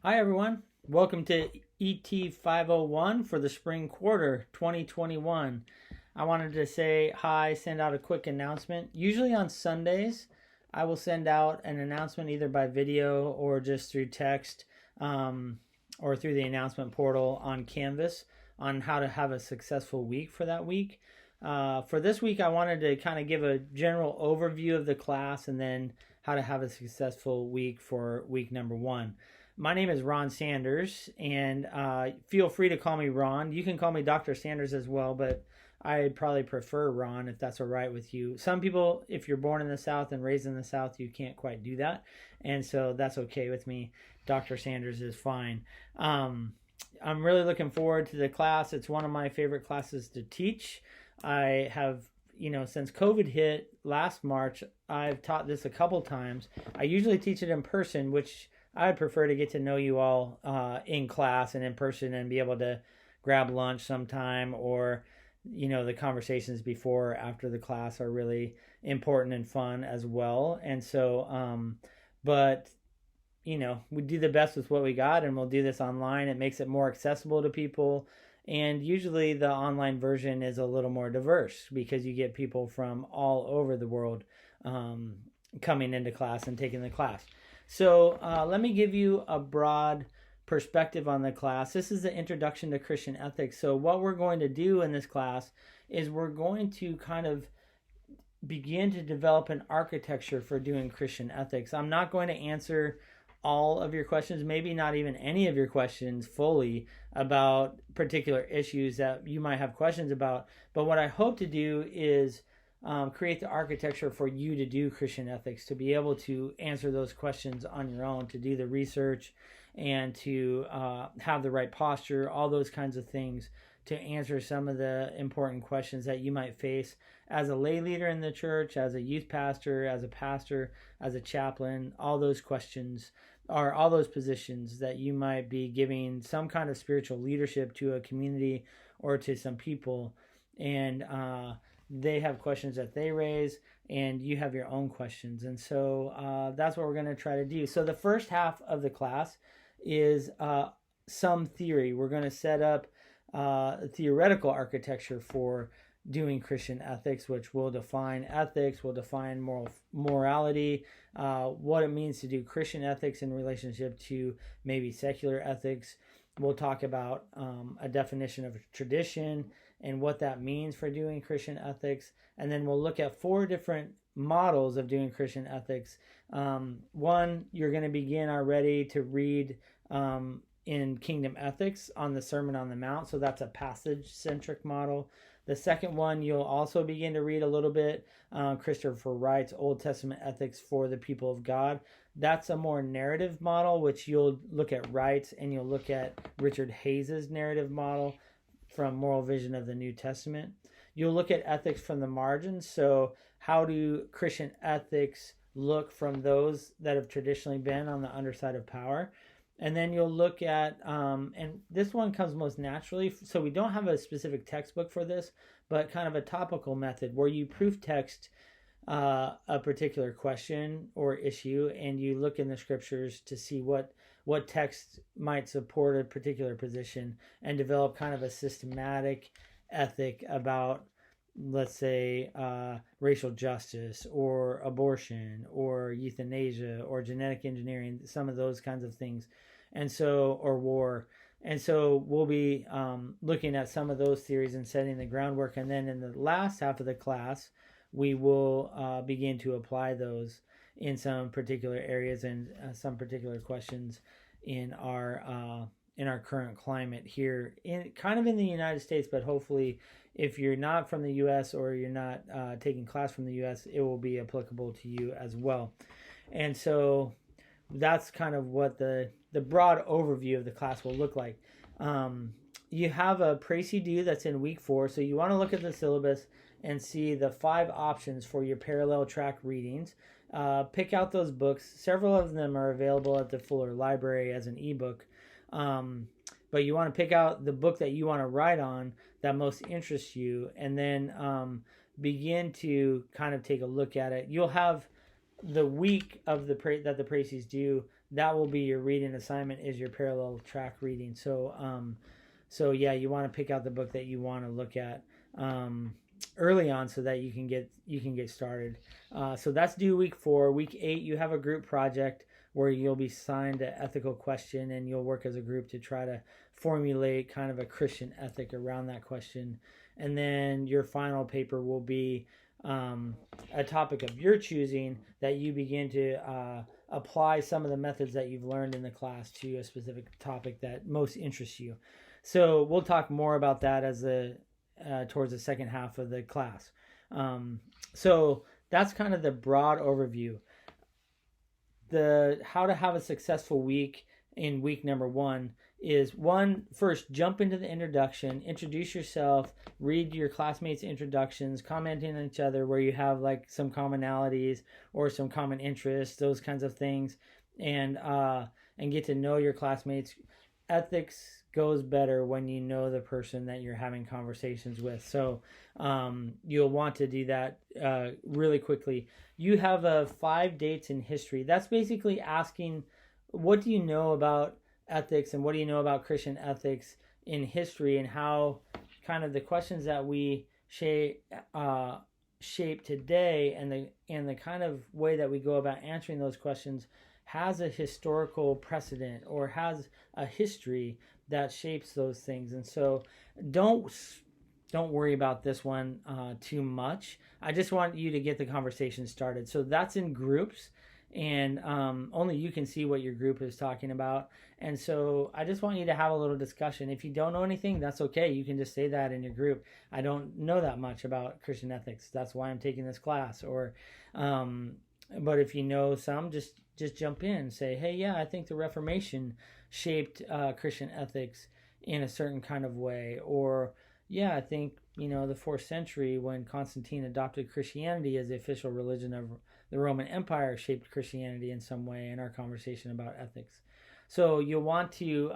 Hi, everyone. Welcome to ET 501 for the spring quarter 2021. I wanted to say hi, send out a quick announcement. Usually on Sundays, I will send out an announcement either by video or just through text or through the announcement portal on Canvas on how to have a successful week for that week. For this week, I wanted to kind of give a general overview of the class and then how to have a successful week for week number one. My name is Ron Sanders, and feel free to call me Ron. You can call me Dr. Sanders as well, but I'd probably prefer Ron if that's all right with you. Some people, if you're born in the South and raised in the South, you can't quite do that, and so that's okay with me. Dr. Sanders is fine. I'm really looking forward to the class. It's one of my favorite classes to teach. I have, since COVID hit last March, I've taught this a couple times. I usually teach it in person, which I'd prefer to get to know you all in class and in person and be able to grab lunch sometime, or the conversations before or after the class are really important and fun as well. And so but we do the best with what we got, and we'll do this online. It makes it more accessible to people, and usually the online version is a little more diverse because you get people from all over the world coming into class and taking the class. So let me give you a broad perspective on the class. This is the introduction to Christian ethics. So what we're going to do in this class is we're going to kind of begin to develop an architecture for doing Christian ethics. I'm not going to answer all of your questions, maybe not even any of your questions fully about particular issues that you might have questions about. But what I hope to do is create the architecture for you to do Christian ethics, to be able to answer those questions on your own, to do the research, and to have the right posture, all those kinds of things, to answer some of the important questions that you might face as a lay leader in the church, as a youth pastor, as a pastor, as a chaplain. All those questions are all those positions that you might be giving some kind of spiritual leadership to a community or to some people. And they have questions that they raise, and you have your own questions. And so that's what we're going to try to do. So the first half of the class is some theory. We're going to set up a theoretical architecture for doing Christian ethics, which will define ethics, will define morality, what it means to do Christian ethics in relationship to maybe secular ethics. We'll talk about a definition of tradition and what that means for doing Christian ethics. And then we'll look at 4 different models of doing Christian ethics. One, you're going to begin already to read in Kingdom Ethics on the Sermon on the Mount. So that's a passage-centric model. The second one, you'll also begin to read a little bit Christopher Wright's Old Testament Ethics for the People of God. That's a more narrative model, which you'll look at Wright's, and you'll look at Richard Hayes's narrative model from Moral Vision of the New Testament. You'll look at ethics from the margins. So how do Christian ethics look from those that have traditionally been on the underside of power? And then you'll look at, and this one comes most naturally, so we don't have a specific textbook for this, but kind of a topical method where you proof text a particular question or issue, and you look in the scriptures to see what text might support a particular position, and develop kind of a systematic ethic about, let's say, racial justice or abortion or euthanasia or genetic engineering, some of those kinds of things. And so, or war. And so we'll be looking at some of those theories and setting the groundwork. And then in the last half of the class, we will begin to apply those in some particular areas and some particular questions in our current climate here, in the United States. But hopefully, if you're not from the U.S. or you're not taking class from the U.S., it will be applicable to you as well. And so that's kind of what the broad overview of the class will look like. You have a Précis due that's in week 4, so you want to look at the syllabus and see the 5 options for your parallel track readings. Pick out those books. Several of them are available at the Fuller Library as an ebook. But you want to pick out the book that you want to write on that most interests you, and then begin to kind of take a look at it. You'll have the week of that the Précis do that will be your reading assignment, is your parallel track reading. So yeah, you want to pick out the book that you want to look at early on, so that you can get started. So that's due week 4. Week 8, you have a group project where you'll be assigned an ethical question, and you'll work as a group to try to formulate kind of a Christian ethic around that question. And then your final paper will be a topic of your choosing, that you begin to apply some of the methods that you've learned in the class to a specific topic that most interests you. So we'll talk more about that as towards the second half of the class. So that's kind of the broad overview. How to have a successful week in week number 1 is, first jump into the introduction, introduce yourself, read your classmates' introductions, commenting on each other where you have like some commonalities or some common interests, those kinds of things, and get to know your classmates. Ethics goes better when you know the person that you're having conversations with. So you'll want to do that really quickly. You have 5 dates in history. That's basically asking, what do you know about ethics, and what do you know about Christian ethics in history, and how kind of the questions that we shape today, and the kind of way that we go about answering those questions has a historical precedent or has a history that shapes those things. And so don't worry about this one too much. I just want you to get the conversation started. So that's in groups, and only you can see what your group is talking about. And so I just want you to have a little discussion. If you don't know anything, that's okay. You can just say that in your group. I don't know that much about Christian ethics. That's why I'm taking this class. Or, but if you know some, just jump in and say, hey, yeah, I think the Reformation shaped Christian ethics in a certain kind of way. Or, yeah, I think, the 4th century, when Constantine adopted Christianity as the official religion of the Roman Empire, shaped Christianity in some way in our conversation about ethics. So you'll want to,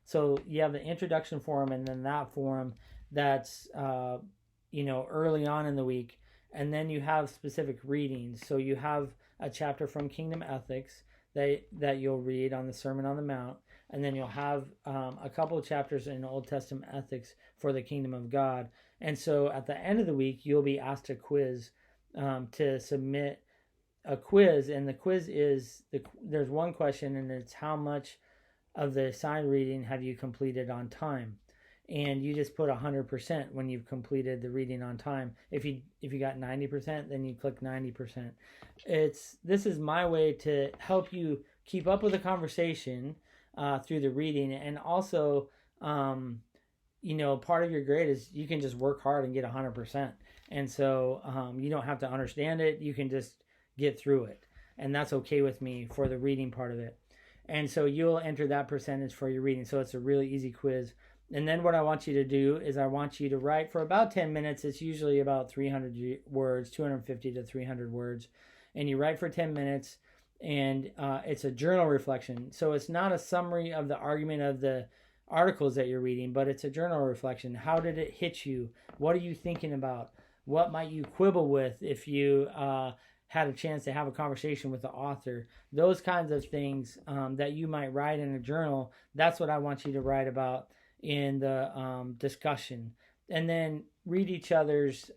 so you have the introduction forum, and then that forum that's, early on in the week. And then you have specific readings. So you have a chapter from Kingdom Ethics that you'll read on the Sermon on the Mount. And then you'll have a couple of chapters in Old Testament ethics for the Kingdom of God. And so at the end of the week, you'll be asked a quiz to submit a quiz. And the quiz is, there's one question, and it's how much of the assigned reading have you completed on time? And you just put 100% when you've completed the reading on time. If you got 90%, then you click 90%. This is my way to help you keep up with the conversation through the reading, and also, part of your grade is you can just work hard and get 100%. And so you don't have to understand it. You can just get through it, and that's okay with me for the reading part of it. And so you'll enter that percentage for your reading. So it's a really easy quiz. And then what I want you to do is I want you to write for about 10 minutes. It's usually about 300 words, 250 to 300 words. And you write for 10 minutes, and it's a journal reflection. So it's not a summary of the argument of the articles that you're reading, but it's a journal reflection. How did it hit you? What are you thinking about? What might you quibble with if you had a chance to have a conversation with the author? Those kinds of things that you might write in a journal, that's what I want you to write about in the discussion. And then read each other's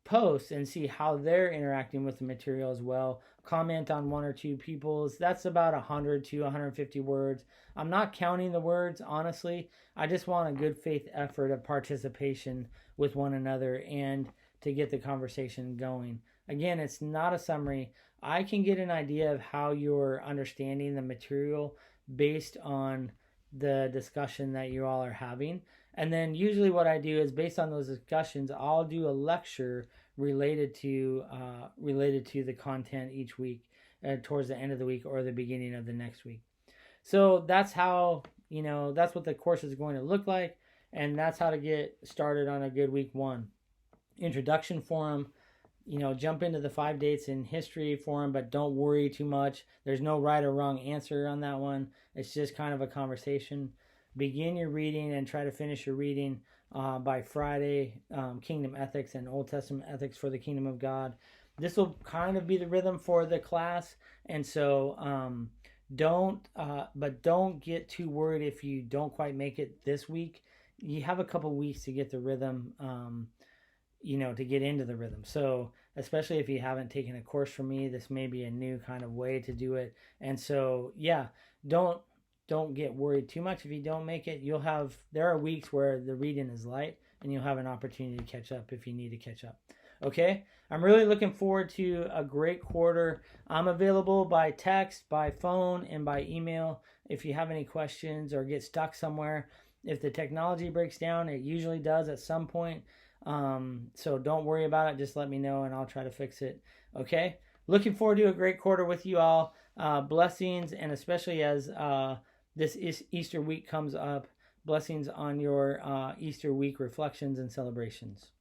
posts and see how they're interacting with the material as well. Comment on 1 or 2 people's. That's about 100 to 150 words. I'm not counting the words, honestly. I just want a good faith effort of participation with one another and to get the conversation going. Again, it's not a summary. I can get an idea of how you're understanding the material based on the discussion that you all are having. And then usually what I do is, based on those discussions, I'll do a lecture related to the content each week, towards the end of the week or the beginning of the next week. So that's how, that's what the course is going to look like, and that's how to get started on a good week 1. Introduction forum, jump into the 5 dates in history forum, but don't worry too much. There's no right or wrong answer on that one. It's just kind of a conversation. Begin your reading and try to finish your reading by Friday, Kingdom Ethics and Old Testament Ethics for the Kingdom of God. This will kind of be the rhythm for the class. And so Don't get too worried if you don't quite make it this week. You have a couple weeks to get the rhythm, to get into the rhythm. So especially if you haven't taken a course from me, this may be a new kind of way to do it. And so yeah, don't get worried too much if you don't make it. There are weeks where the reading is light and you'll have an opportunity to catch up if you need to catch up. Okay, I'm really looking forward to a great quarter. I'm available by text, by phone, and by email if you have any questions or get stuck somewhere. If the technology breaks down, it usually does at some point. So don't worry about it. Just let me know and I'll try to fix it. Okay, looking forward to a great quarter with you all. Blessings, and especially as this Easter week comes up, blessings on your Easter week reflections and celebrations.